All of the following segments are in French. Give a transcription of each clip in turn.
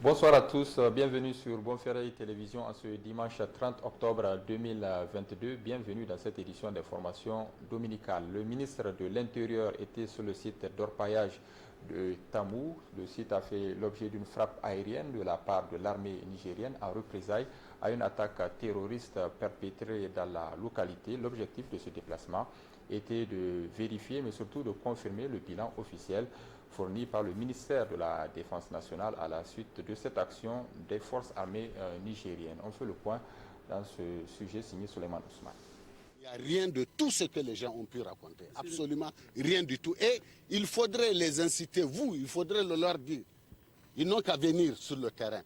Bonsoir à tous, bienvenue sur Bonferré Télévision en ce dimanche 30 octobre 2022. Bienvenue dans cette édition d'information dominicale. Le ministre de l'Intérieur était sur le site d'orpaillage de Tamou. Le site a fait l'objet d'une frappe aérienne de la part de l'armée nigérienne en représailles à une attaque terroriste perpétrée dans la localité. L'objectif de ce déplacement était de vérifier mais surtout de confirmer le bilan officiel fourni par le ministère de la Défense nationale à la suite de cette action des forces armées nigériennes. On fait le point dans ce sujet signé Souleymane Ousmane. Il n'y a rien de tout ce que les gens ont pu raconter, absolument rien du tout. Et il faudrait les inciter, il faudrait le leur dire. Ils n'ont qu'à venir sur le terrain.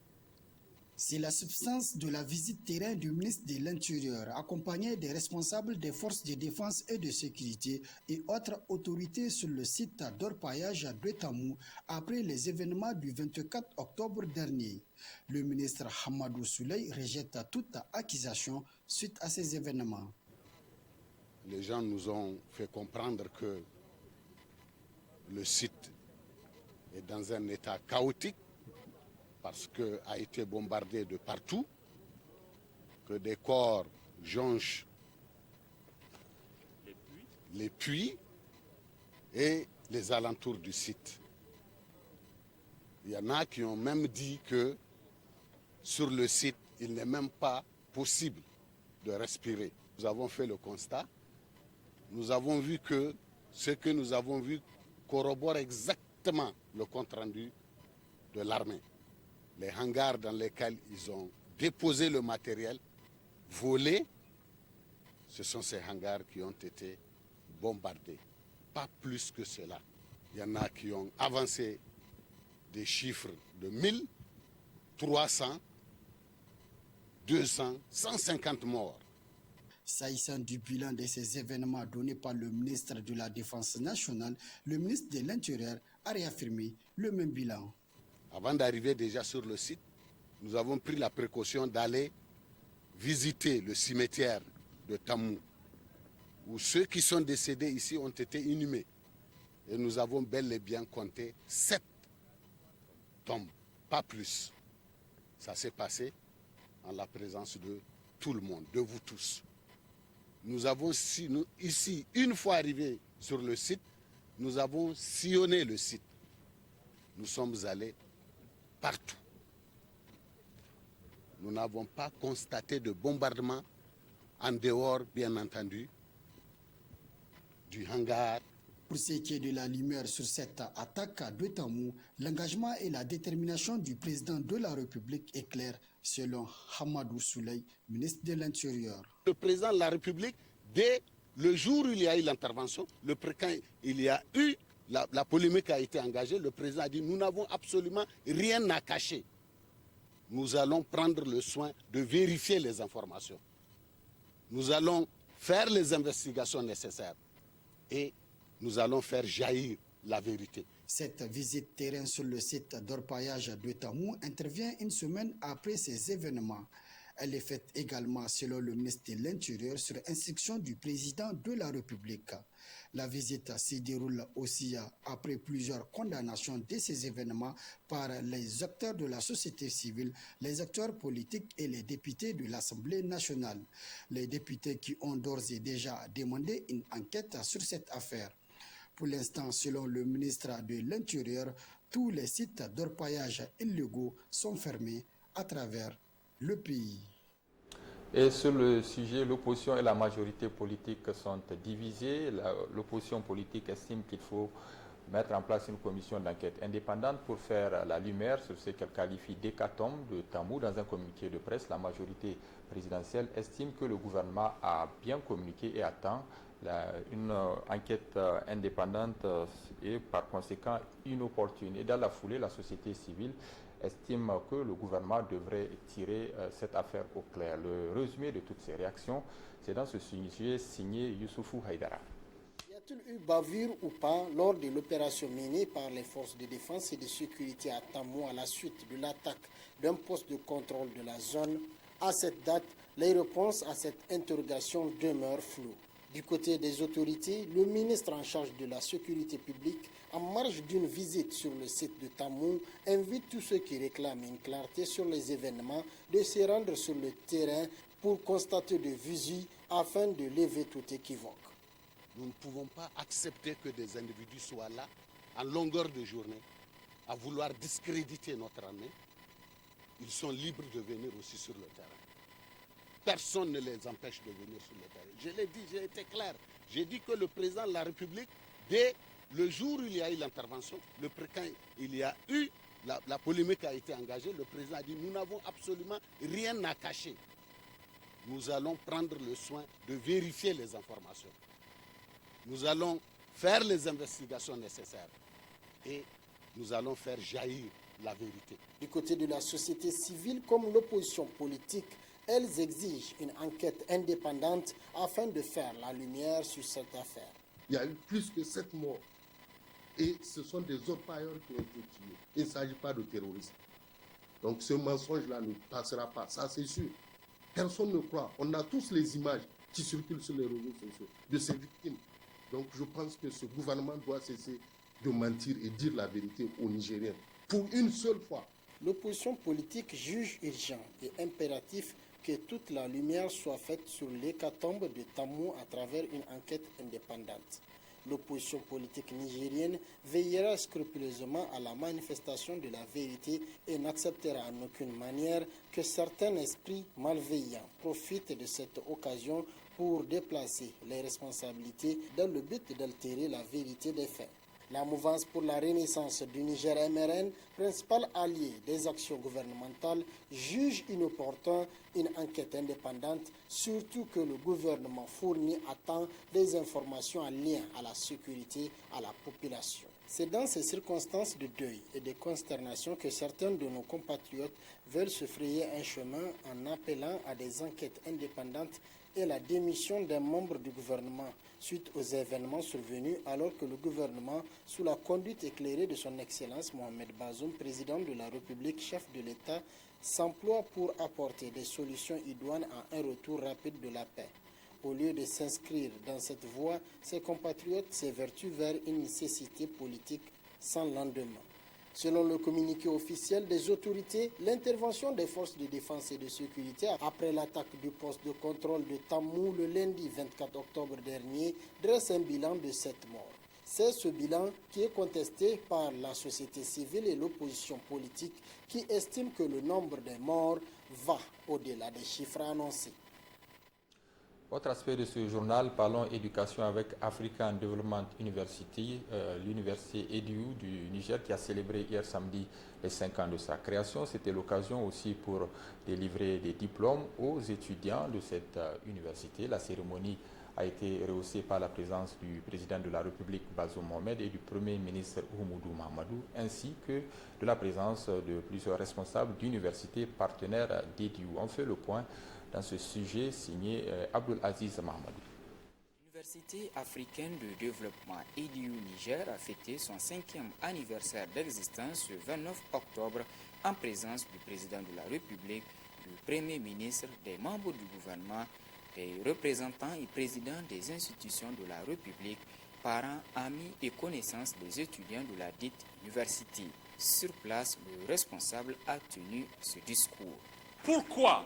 C'est la substance de la visite terrain du ministre de l'Intérieur, accompagné des responsables des forces de défense et de sécurité et autres autorités sur le site d'orpaillage de Tamou après les événements du 24 octobre dernier. Le ministre Hamadou Souley rejette toute accusation suite à ces événements. Les gens nous ont fait comprendre que le site est dans un état chaotique parce qu'il a été bombardé de partout, que des corps jonchent les puits et les alentours du site. Il y en a qui ont même dit que sur le site, il n'est même pas possible de respirer. Nous avons fait le constat. Nous avons vu que ce que nous avons vu corrobore exactement le compte-rendu de l'armée. Les hangars dans lesquels ils ont déposé le matériel volé, ce sont ces hangars qui ont été bombardés. Pas plus que cela. Il y en a qui ont avancé des chiffres de 1000, 300, 200, 150 morts. S'agissant du bilan de ces événements donnés par le ministre de la Défense nationale, le ministre de l'Intérieur a réaffirmé le même bilan. Avant d'arriver déjà sur le site, nous avons pris la précaution d'aller visiter le cimetière de Tamou, où ceux qui sont décédés ici ont été inhumés. Et nous avons bel et bien compté 7 tombes, pas plus. Ça s'est passé en la présence de tout le monde, de vous tous. Nous avons ici, une fois arrivés sur le site, nous avons sillonné le site. Nous sommes allés partout. Nous n'avons pas constaté de bombardement en dehors, bien entendu, du hangar. Pour ce qui est de la lumière sur cette attaque de Tamou, l'engagement et la détermination du président de la République est clair, selon Hamadou Souley, ministre de l'Intérieur. Le président de la République, dès le jour où il y a eu l'intervention, quand il y a eu la polémique a été engagée, le président a dit nous n'avons absolument rien à cacher. Nous allons prendre le soin de vérifier les informations. Nous allons faire les investigations nécessaires et nous allons faire jaillir la vérité. Cette visite terrain sur le site d'orpaillage de Tamou intervient une semaine après ces événements. Elle est faite également, selon le ministre de l'Intérieur, sur instruction du président de la République. La visite se déroule aussi après plusieurs condamnations de ces événements par les acteurs de la société civile, les acteurs politiques et les députés de l'Assemblée nationale. Les députés qui ont d'ores et déjà demandé une enquête sur cette affaire. Pour l'instant, selon le ministre de l'Intérieur, tous les sites d'orpaillage illégaux sont fermés à travers le pays. Et sur le sujet, l'opposition et la majorité politique sont divisées. L'opposition politique estime qu'il faut mettre en place une commission d'enquête indépendante pour faire la lumière sur ce qu'elle qualifie d'hécatombe de Tamou. Dans un communiqué de presse, la majorité présidentielle estime que le gouvernement a bien communiqué et attend une enquête indépendante est par conséquent inopportune. Et dans la foulée, la société civile estime que le gouvernement devrait tirer cette affaire au clair. Le résumé de toutes ces réactions, c'est dans ce sujet signé Youssoufou Haïdara. Y a-t-il eu bavure ou pas lors de l'opération menée par les forces de défense et de sécurité à Tamou à la suite de l'attaque d'un poste de contrôle de la zone? À cette date, les réponses à cette interrogation demeurent floues. Du côté des autorités, le ministre en charge de la sécurité publique, en marge d'une visite sur le site de Tamou, invite tous ceux qui réclament une clarté sur les événements de se rendre sur le terrain pour constater de visu afin de lever tout équivoque. Nous ne pouvons pas accepter que des individus soient là, en longueur de journée, à vouloir discréditer notre armée. Ils sont libres de venir aussi sur le terrain. Personne ne les empêche de venir sur le terrain. Je l'ai dit, j'ai été clair. J'ai dit que le président de la République, dès le jour où il y a eu l'intervention, quand il y a eu, la polémique a été engagée, le président a dit nous n'avons absolument rien à cacher. Nous allons prendre le soin de vérifier les informations. Nous allons faire les investigations nécessaires et nous allons faire jaillir la vérité. Du côté de la société civile comme l'opposition politique, elles exigent une enquête indépendante afin de faire la lumière sur cette affaire. Il y a eu plus que 7 morts et ce sont des orpailleurs qui ont été tués. Il ne s'agit pas de terrorisme. Donc ce mensonge-là ne passera pas, ça c'est sûr. Personne ne croit. On a tous les images qui circulent sur les réseaux sociaux de ces victimes. Donc je pense que ce gouvernement doit cesser de mentir et dire la vérité aux Nigériens. Pour une seule fois. L'opposition politique juge urgent et impératif que toute la lumière soit faite sur l'hécatombe de Tamou à travers une enquête indépendante. L'opposition politique nigérienne veillera scrupuleusement à la manifestation de la vérité et n'acceptera en aucune manière que certains esprits malveillants profitent de cette occasion pour déplacer les responsabilités dans le but d'altérer la vérité des faits. La mouvance pour la renaissance du Niger MRN, principal allié des actions gouvernementales, juge inopportun une enquête indépendante, surtout que le gouvernement fournit à temps des informations en lien à la sécurité à la population. C'est dans ces circonstances de deuil et de consternation que certains de nos compatriotes veulent se frayer un chemin en appelant à des enquêtes indépendantes et la démission d'un membre du gouvernement suite aux événements survenus alors que le gouvernement, sous la conduite éclairée de son Excellence Mohamed Bazoum, président de la République, chef de l'État, s'emploie pour apporter des solutions idoines à un retour rapide de la paix. Au lieu de s'inscrire dans cette voie, ses compatriotes s'évertuent vers une nécessité politique sans lendemain. Selon le communiqué officiel des autorités, l'intervention des forces de défense et de sécurité après l'attaque du poste de contrôle de Tamou le lundi 24 octobre dernier dresse un bilan de 7 morts. C'est ce bilan qui est contesté par la société civile et l'opposition politique qui estiment que le nombre des morts va au-delà des chiffres annoncés. Autre aspect de ce journal, parlons éducation avec African Development University, l'université EDU du Niger qui a célébré hier samedi les 5 ans de sa création. C'était l'occasion aussi pour délivrer des diplômes aux étudiants de cette université. La cérémonie a été rehaussée par la présence du président de la République Bazoum Mohamed et du premier ministre Oumoudou Mahamadou, ainsi que de la présence de plusieurs responsables d'universités partenaires d'EDU. On fait le point dans ce sujet signé Abdul Aziz Mahamadou. L'Université africaine de développement EDU Niger a fêté son 5e anniversaire d'existence le 29 octobre en présence du président de la République, du Premier ministre, des membres du gouvernement, des représentants et présidents des institutions de la République, parents, amis et connaissances des étudiants de la dite université. Sur place, le responsable a tenu ce discours. Pourquoi ?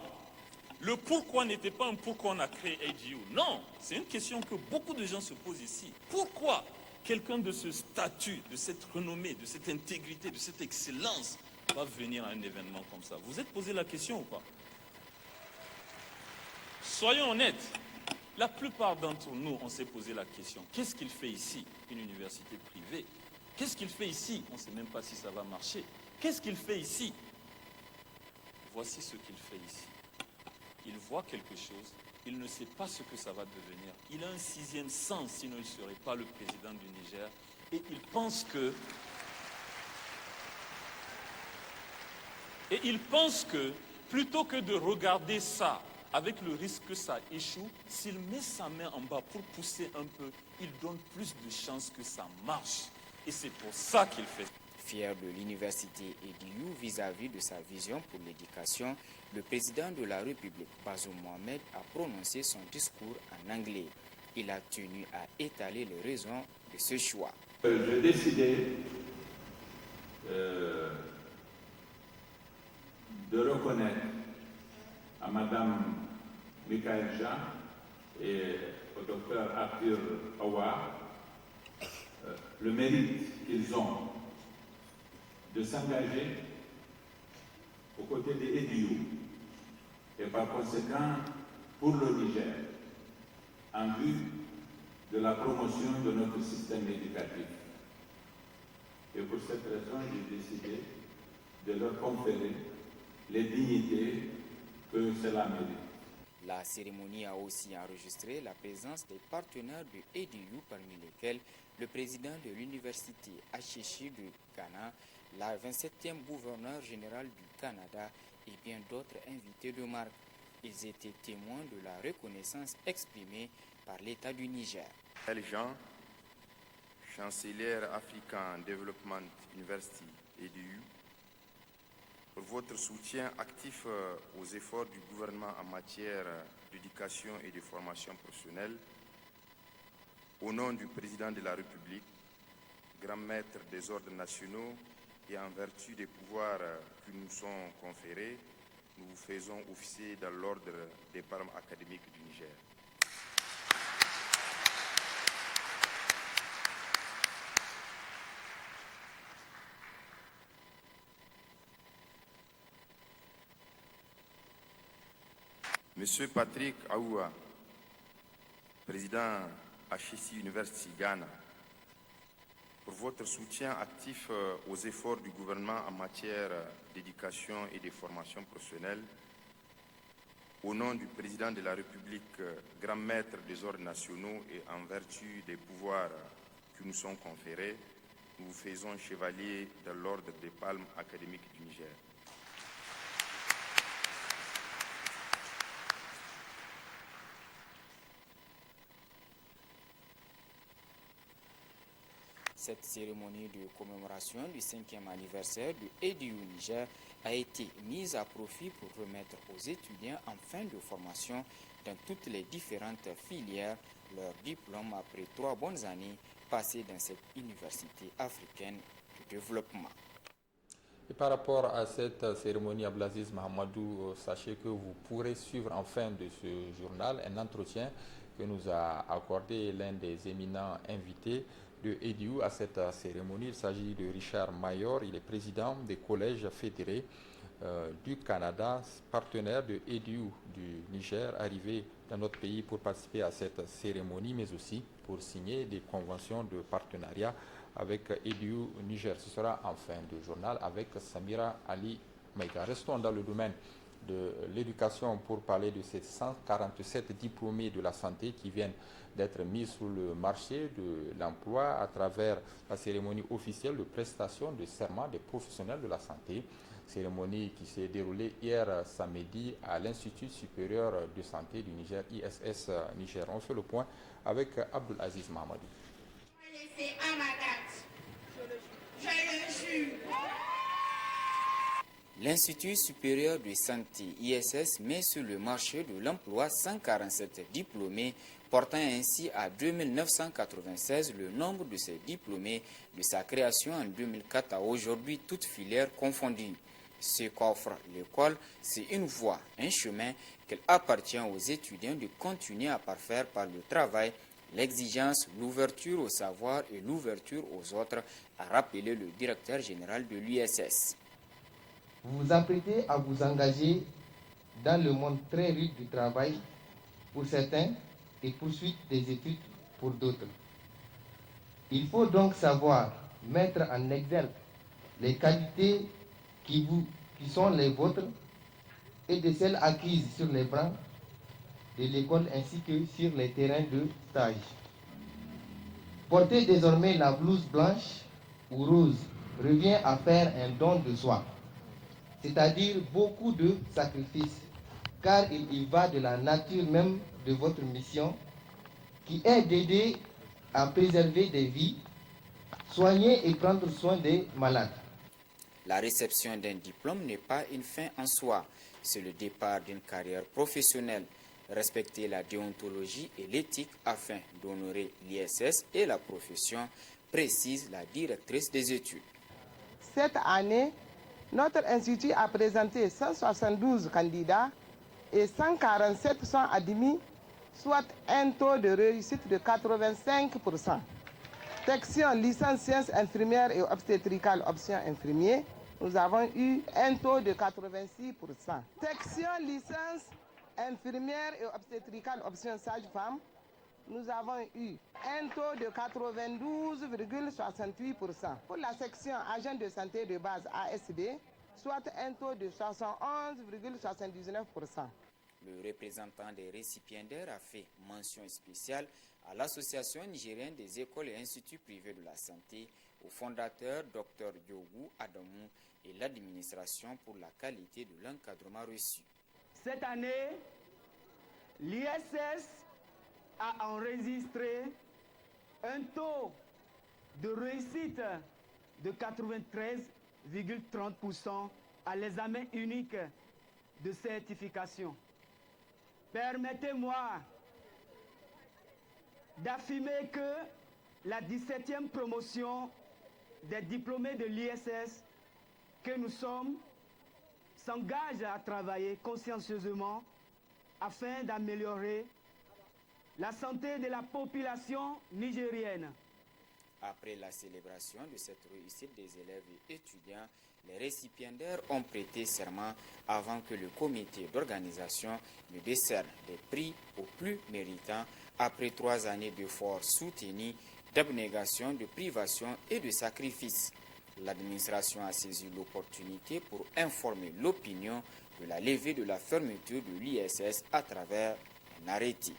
Le pourquoi n'était pas un pourquoi on a créé AGU. Non, c'est une question que beaucoup de gens se posent ici. Pourquoi quelqu'un de ce statut, de cette renommée, de cette intégrité, de cette excellence va venir à un événement comme ça? Vous êtes posé la question ou pas? Soyons honnêtes, la plupart d'entre nous, on s'est posé la question. Qu'est-ce qu'il fait ici, une université privée? Qu'est-ce qu'il fait ici? On ne sait même pas si ça va marcher. Qu'est-ce qu'il fait ici? Voici ce qu'il fait ici. Il voit quelque chose, il ne sait pas ce que ça va devenir. Il a un 6e sens, sinon il ne serait pas le président du Niger. Et il pense que, plutôt que de regarder ça, avec le risque que ça échoue, s'il met sa main en bas pour pousser un peu, il donne plus de chances que ça marche. Et c'est pour ça qu'il fait. Fier de l'université EDU vis-à-vis de sa vision pour l'éducation, le président de la République, Bazoum Mohamed, a prononcé son discours en anglais. Il a tenu à étaler les raisons de ce choix. J'ai décidé de reconnaître à Madame Michael Jean et au docteur Arthur Awa le mérite qu'ils ont de s'engager aux côtés des EDU et par conséquent pour le Niger en vue de la promotion de notre système éducatif. Et pour cette raison, j'ai décidé de leur conférer les dignités que cela mérite. La cérémonie a aussi enregistré la présence des partenaires de EDU, parmi lesquels le président de l'université Achechi du Ghana, la 27e gouverneur général du Canada et bien d'autres invités de marque. Ils étaient témoins de la reconnaissance exprimée par l'État du Niger. Michael Jean, chancelière African Development University EDU, pour votre soutien actif aux efforts du gouvernement en matière d'éducation et de formation professionnelle, au nom du président de la République, grand maître des ordres nationaux et en vertu des pouvoirs qui nous sont conférés, nous vous faisons officier dans l'ordre des palmes académiques du Niger. Monsieur Patrick Aoua, président HEC University Ghana, pour votre soutien actif aux efforts du gouvernement en matière d'éducation et de formation professionnelle, au nom du président de la République, grand maître des ordres nationaux et en vertu des pouvoirs qui nous sont conférés, nous vous faisons chevalier dans l'ordre des palmes académiques du Niger. Cette cérémonie de commémoration du 5e anniversaire du EDU Niger a été mise à profit pour remettre aux étudiants en fin de formation dans toutes les différentes filières leur diplôme après 3 bonnes années passées dans cette université africaine de développement. Et par rapport à cette cérémonie, Abdelaziz Mahamadou, sachez que vous pourrez suivre en fin de ce journal un entretien que nous a accordé l'un des éminents invités de EDU à cette cérémonie. Il s'agit de Richard Mayor, il est président des collèges fédérés du Canada, partenaire de EDU du Niger, arrivé dans notre pays pour participer à cette cérémonie, mais aussi pour signer des conventions de partenariat avec EDU Niger. Ce sera en fin de journal avec Samira Ali Maïga. Restons dans le domaine de l'éducation pour parler de ces 147 diplômés de la santé qui viennent d'être mis sur le marché de l'emploi à travers la cérémonie officielle de prestation de serment des professionnels de la santé. Cérémonie qui s'est déroulée hier samedi à l'Institut supérieur de santé du Niger, ISS Niger. On fait le point avec Abdelaziz Mahamadou. L'Institut supérieur de santé ISS met sur le marché de l'emploi 147 diplômés, portant ainsi à 2996 le nombre de ces diplômés de sa création en 2004 à aujourd'hui, toutes filières confondues. Ce qu'offre l'école, c'est une voie, un chemin qu'il appartient aux étudiants de continuer à parfaire par le travail, l'exigence, l'ouverture au savoir et l'ouverture aux autres, a rappelé le directeur général de l'ISS. Vous vous apprêtez à vous engager dans le monde très rude du travail pour certains et poursuite des études pour d'autres. Il faut donc savoir mettre en exergue les qualités qui sont les vôtres et de celles acquises sur les bancs de l'école ainsi que sur les terrains de stage. Porter désormais la blouse blanche ou rose revient à faire un don de soi, c'est-à-dire beaucoup de sacrifices, car il y va de la nature même de votre mission, qui est d'aider à préserver des vies, soigner et prendre soin des malades. La réception d'un diplôme n'est pas une fin en soi, c'est le départ d'une carrière professionnelle. respecter la déontologie et l'éthique afin d'honorer l'ISS et la profession, précise la directrice des études. Cette année, notre institut a présenté 172 candidats et 147 sont admis, soit un taux de réussite de 85%. Section licence sciences infirmières et obstétricales option infirmier, nous avons eu un taux de 86%. Section licence infirmière et obstétricale option sage-femme, nous avons eu un taux de 92,68%. Pour la section agent de santé de base ASB, soit un taux de 71,79%. Le représentant des récipiendaires a fait mention spéciale à l'Association nigérienne des écoles et instituts privés de la santé, au fondateur Dr Yogu Adamou et l'administration pour la qualité de l'encadrement reçu. Cette année, l'ISS a enregistré un taux de réussite de 93,30% à l'examen unique de certification. Permettez-moi d'affirmer que la 17e promotion des diplômés de l'ISS que nous sommes s'engage à travailler consciencieusement afin d'améliorer la santé de la population nigérienne. Après la célébration de cette réussite des élèves et étudiants, les récipiendaires ont prêté serment avant que le comité d'organisation ne décerne des prix aux plus méritants après 3 années d'efforts soutenus, d'abnégation, de privation et de sacrifices. L'administration a saisi l'opportunité pour informer l'opinion de la levée de la fermeture de l'ISS à travers un arrêté.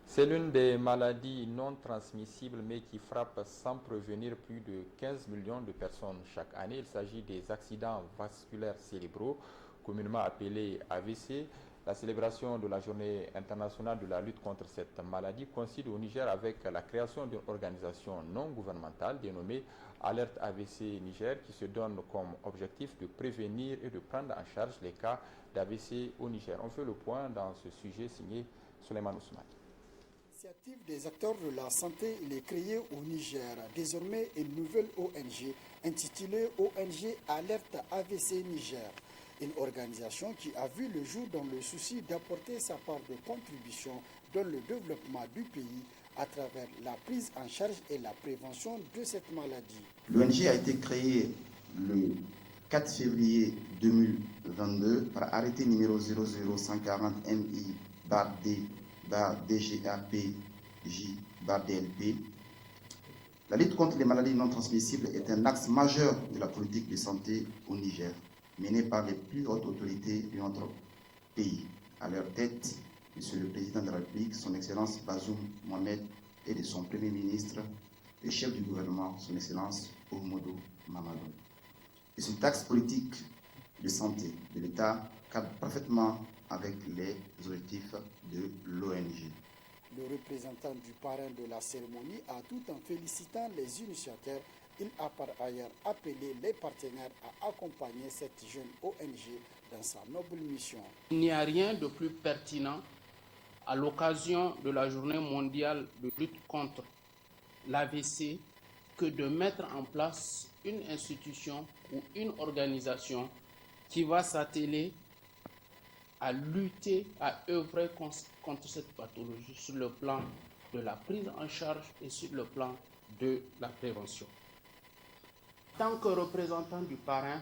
C'est l'une des maladies non transmissibles mais qui frappe sans prévenir plus de 15 millions de personnes chaque année. Il s'agit des accidents vasculaires cérébraux, communément appelés AVC. La célébration de la journée internationale de la lutte contre cette maladie coïncide au Niger avec la création d'une organisation non gouvernementale dénommée Alerte AVC Niger qui se donne comme objectif de prévenir et de prendre en charge les cas d'AVC au Niger. On fait le point dans ce sujet signé Souleymane Ousmane. L'initiative des acteurs de la santé, il est créé au Niger. Désormais, une nouvelle ONG intitulée ONG Alerte AVC Niger. Une organisation qui a vu le jour dans le souci d'apporter sa part de contribution dans le développement du pays à travers la prise en charge et la prévention de cette maladie. L'ONG a été créée le 4 février 2022 par arrêté numéro 00140 MI/D-DGAP-J/DLP. La lutte contre les maladies non transmissibles est un axe majeur de la politique de santé au Niger, menée par les plus hautes autorités de notre pays. À leur tête, Monsieur le Président de la République, Son Excellence Bazoum Mohamed, et de son Premier ministre, le chef du gouvernement, Son Excellence Oumoudou Mamadou. Et cet axe politique de santé de l'État cadre parfaitement avec les objectifs de l'ONG. Le représentant du parrain de la cérémonie a, tout en félicitant les initiateurs, il a par ailleurs appelé les partenaires à accompagner cette jeune ONG dans sa noble mission. Il n'y a rien de plus pertinent à l'occasion de la journée mondiale de lutte contre l'AVC que de mettre en place une institution ou une organisation qui va s'atteler à lutter, à œuvrer contre cette pathologie sur le plan de la prise en charge et sur le plan de la prévention. En tant que représentant du parrain,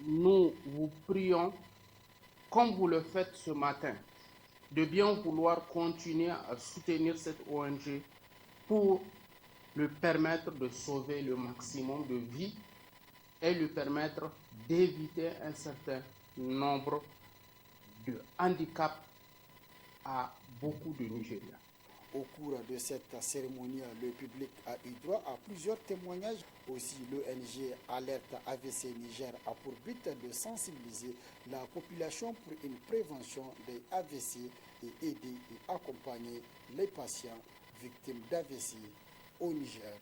nous vous prions, comme vous le faites ce matin, de bien vouloir continuer à soutenir cette ONG pour lui permettre de sauver le maximum de vies et lui permettre d'éviter un certain nombre de handicaps à beaucoup de Nigériens. Au cours de cette cérémonie, le public a eu droit à plusieurs témoignages. Aussi, l'ONG Alerte AVC Niger a pour but de sensibiliser la population pour une prévention des AVC et aider et accompagner les patients victimes d'AVC au Niger.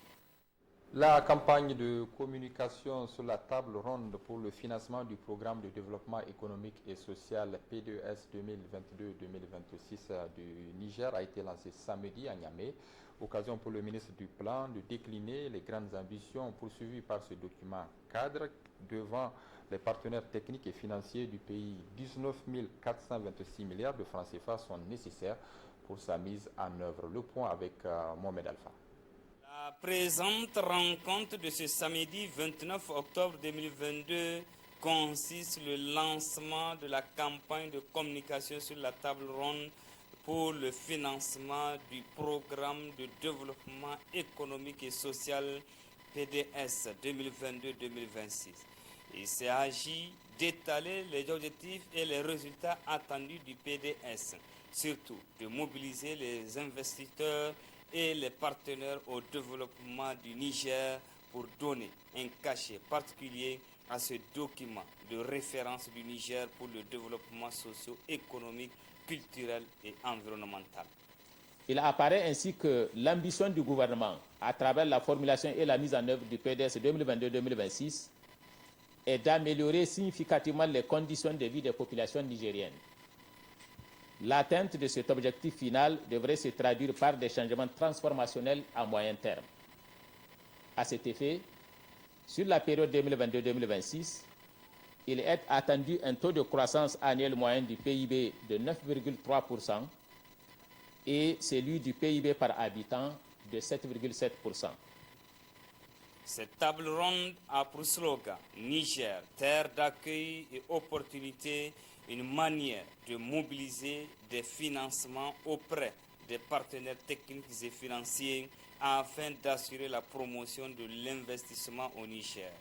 La campagne de communication sur la table ronde pour le financement du programme de développement économique et social PDS 2022-2026 du Niger a été lancée samedi à Niamey. Occasion pour le ministre du Plan de décliner les grandes ambitions poursuivies par ce document cadre devant les partenaires techniques et financiers du pays. 19 426 milliards de francs CFA sont nécessaires pour sa mise en œuvre. Le point avec Mohamed Alpha. La présente rencontre de ce samedi 29 octobre 2022 consiste le lancement de la campagne de communication sur la table ronde pour le financement du programme de développement économique et social PDS 2022-2026. Il s'agit d'étaler les objectifs et les résultats attendus du PDS, surtout de mobiliser les investisseurs et les partenaires au développement du Niger pour donner un cachet particulier à ce document de référence du Niger pour le développement socio-économique, culturel et environnemental. Il apparaît ainsi que l'ambition du gouvernement, à travers la formulation et la mise en œuvre du PDS 2022-2026, est d'améliorer significativement les conditions de vie des populations nigériennes. L'atteinte de cet objectif final devrait se traduire par des changements transformationnels à moyen terme. À cet effet, sur la période 2022-2026, il est attendu un taux de croissance annuel moyen du PIB de 9,3% et celui du PIB par habitant de 7,7%. Cette table ronde a pour slogan « Niger, terre d'accueil et opportunités », une manière de mobiliser des financements auprès des partenaires techniques et financiers afin d'assurer la promotion de l'investissement au Niger.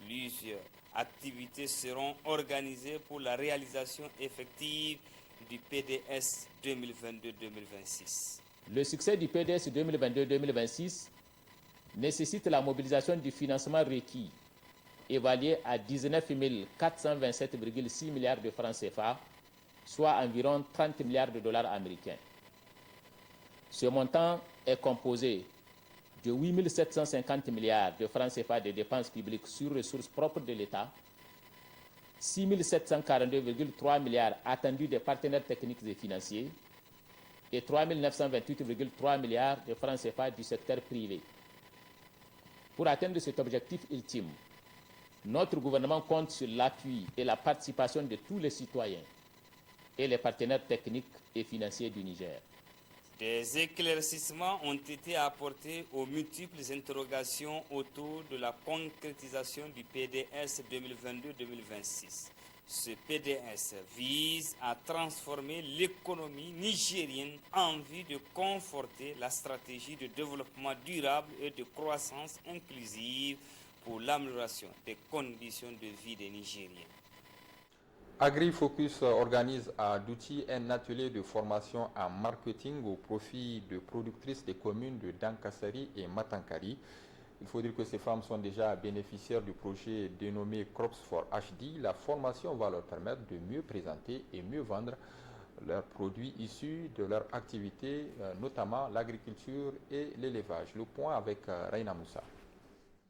Plusieurs activités seront organisées pour la réalisation effective du PDS 2022-2026. Le succès du PDS 2022-2026 nécessite la mobilisation du financement requis, évalué à 19 427,6 milliards de francs CFA, soit environ 30 milliards de dollars américains. Ce montant est composé de 8 750 milliards de francs CFA de dépenses publiques sur ressources propres de l'État, 6 742,3 milliards attendus des partenaires techniques et financiers et 3 928,3 milliards de francs CFA du secteur privé. Pour atteindre cet objectif ultime, notre gouvernement compte sur l'appui et la participation de tous les citoyens et les partenaires techniques et financiers du Niger. Des éclaircissements ont été apportés aux multiples interrogations autour de la concrétisation du PDS 2022-2026. Ce PDS vise à transformer l'économie nigérienne en vue de conforter la stratégie de développement durable et de croissance inclusive pour l'amélioration des conditions de vie des Nigériens. AgriFocus organise à Douti un atelier de formation en marketing au profit de productrices des communes de Dankassari et Matankari. Il faut dire que ces femmes sont déjà bénéficiaires du projet dénommé Crops for HD. La formation va leur permettre de mieux présenter et mieux vendre leurs produits issus de leur activité, notamment l'agriculture et l'élevage. Le point avec Raina Moussa.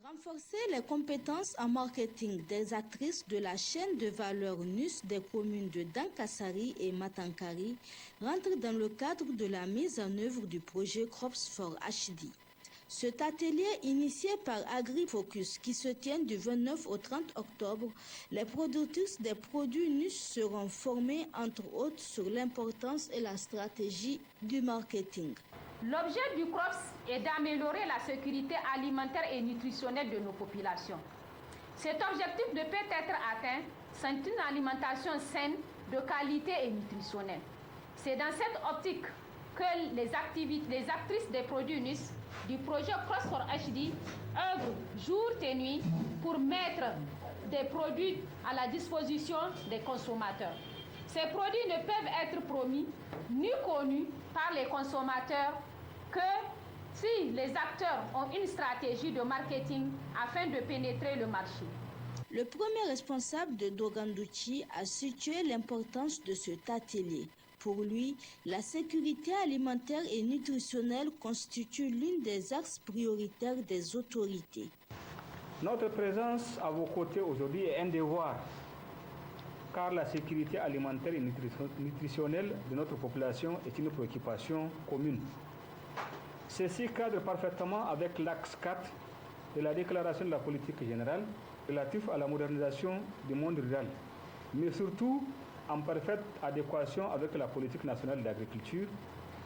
Renforcer les compétences en marketing des actrices de la chaîne de valeur NUS des communes de Dankassari et Matankari rentre dans le cadre de la mise en œuvre du projet Crops for HD. Cet atelier initié par AgriFocus qui se tient du 29 au 30 octobre, les productrices des produits NUS seront formées entre autres sur l'importance et la stratégie du marketing. L'objet du CROPS est d'améliorer la sécurité alimentaire et nutritionnelle de nos populations. Cet objectif ne peut être atteint sans une alimentation saine, de qualité et nutritionnelle. C'est dans cette optique que les actrices des produits NUS du projet Cross for HD œuvrent jour et nuit pour mettre des produits à la disposition des consommateurs. Ces produits ne peuvent être promis ni connus par les consommateurs que si les acteurs ont une stratégie de marketing afin de pénétrer le marché. Le premier responsable de Dogandouchi a situé l'importance de cet atelier Pour lui, la sécurité alimentaire et nutritionnelle constitue l'une des axes prioritaires des autorités. Notre présence à vos côtés aujourd'hui est un devoir, car la sécurité alimentaire et nutritionnelle de notre population est une préoccupation commune. Ceci cadre parfaitement avec l'axe 4 de la déclaration de la politique générale relative à la modernisation du monde rural, mais surtout en parfaite adéquation avec la politique nationale d'agriculture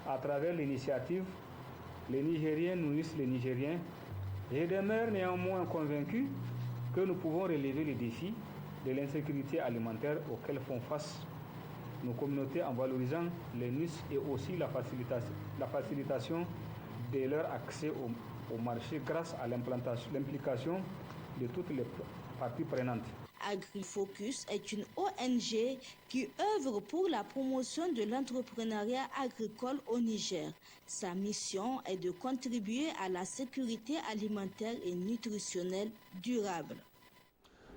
à travers l'initiative « Les Nigériens nourrissent les Nigériens ». Je demeure néanmoins convaincu que nous pouvons relever les défis de l'insécurité alimentaire auxquels font face nos communautés en valorisant les NUS et aussi la facilitation de leur accès au marché grâce à l'implication de toutes les parties prenantes. AgriFocus est une ONG qui œuvre pour la promotion de l'entrepreneuriat agricole au Niger. Sa mission est de contribuer à la sécurité alimentaire et nutritionnelle durable.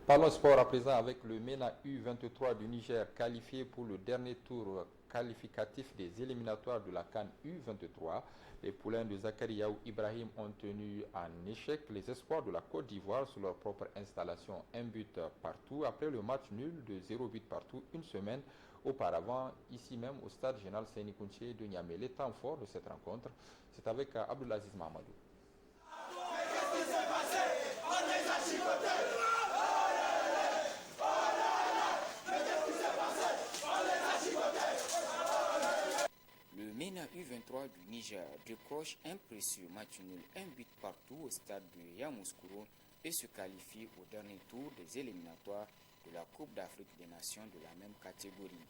Parlons sport à présent avec le MENA U23 du Niger, qualifié pour le dernier tour qualificatif des éliminatoires de la CAN U23. Les poulains de Zakariaou Ibrahim ont tenu en échec les espoirs de la Côte d'Ivoire sur leur propre installation, un but partout, après le match nul de 0 but partout une semaine auparavant, ici même au stade général Seyni Kounché de Niamey. Les temps forts de cette rencontre, c'est avec Abdelaziz Mahamadou. Qu'est-ce qui s'est passé? On les a chicotés. Le MENA U23 du Niger décroche un précieux match nul, un but partout au stade de Yamoussoukro et se qualifie au dernier tour des éliminatoires de la Coupe d'Afrique des Nations de la même catégorie.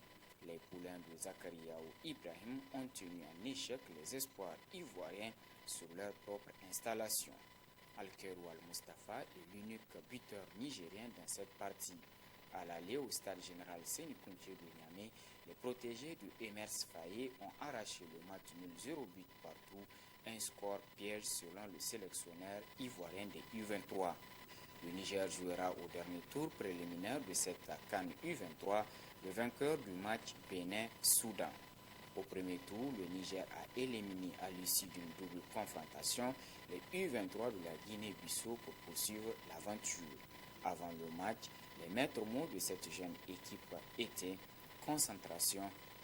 Les poulains de Zakariaou Ibrahim ont tenu en échec les espoirs ivoiriens sur leur propre installation. Alkerou Al-Mustafa est l'unique buteur nigérien dans cette partie. À l'aller au stade général Seyni Kounché de Niamey, les protégés de Emers Faye ont arraché le match nul 0 but partout, un score piège selon le sélectionneur ivoirien des U23. Le Niger jouera au dernier tour préliminaire de cette CAN U23, le vainqueur du match Bénin-Soudan. Au premier tour, le Niger a éliminé à l'issue d'une double confrontation les U23 de la Guinée-Bissau pour poursuivre l'aventure. Avant le match, les maîtres mots de cette jeune équipe étaient concentration,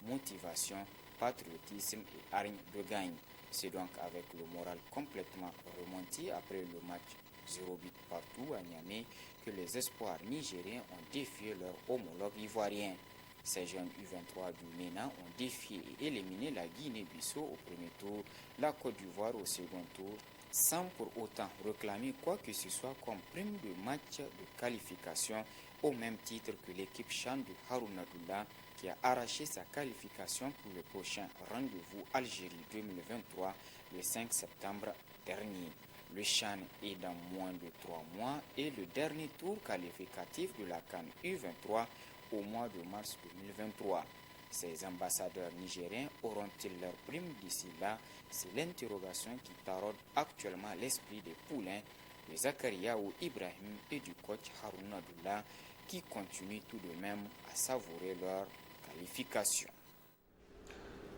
motivation, patriotisme et hargne de gagne. C'est donc avec le moral complètement remonté après le match 0 but partout à Niamey que les espoirs nigériens ont défié leur homologue ivoirien. Ces jeunes U23 du MENA ont défié et éliminé la Guinée-Bissau au premier tour, la Côte d'Ivoire au second tour, sans pour autant réclamer quoi que ce soit comme prime de match de qualification, au même titre que l'équipe Chan de Haroun Abdullah qui a arraché sa qualification pour le prochain rendez-vous Algérie 2023 le 5 septembre dernier. Le Chan est dans moins de 3 mois et le dernier tour qualificatif de la CAN U23 au mois de mars 2023. Ces ambassadeurs nigériens auront-ils leur prime d'ici là? C'est l'interrogation qui taraude actuellement l'esprit des poulains de Zakariaou Ibrahim et du coach Haroun Abdullah qui continuent tout de même à savourer leur qualification.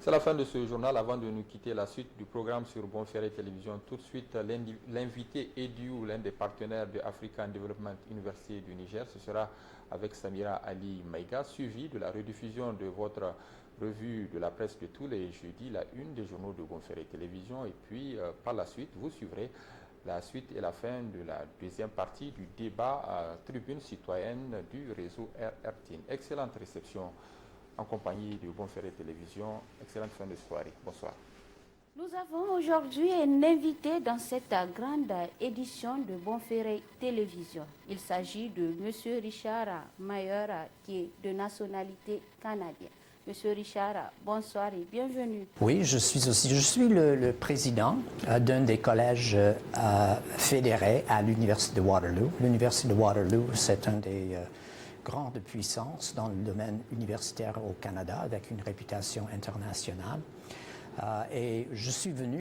C'est la fin de ce journal. Avant de nous quitter, la suite du programme sur Bonferré Télévision. Tout de suite, l'invité EDU, l'un des partenaires de African Development University du Niger, ce sera avec Samira Ali Maïga, suivi de la rediffusion de votre revue de la presse de tous les jeudis, la une des journaux de Bonferré Télévision. Et puis, par la suite, vous suivrez la suite et la fin de la deuxième partie du débat à tribune citoyenne du réseau RRTIN. Excellente réception en compagnie de Bonferré Télévision. Excellente fin de soirée. Bonsoir. Nous avons aujourd'hui un invité dans cette grande édition de Bonferré Télévision. Il s'agit de M. Richard Mayer, qui est de nationalité canadienne. Monsieur Richard, bonsoir et bienvenue. Oui, je suis le président d'un des collèges fédérés à l'Université de Waterloo. L'Université de Waterloo, c'est un des grandes puissances dans le domaine universitaire au Canada, avec une réputation internationale. Et je suis venu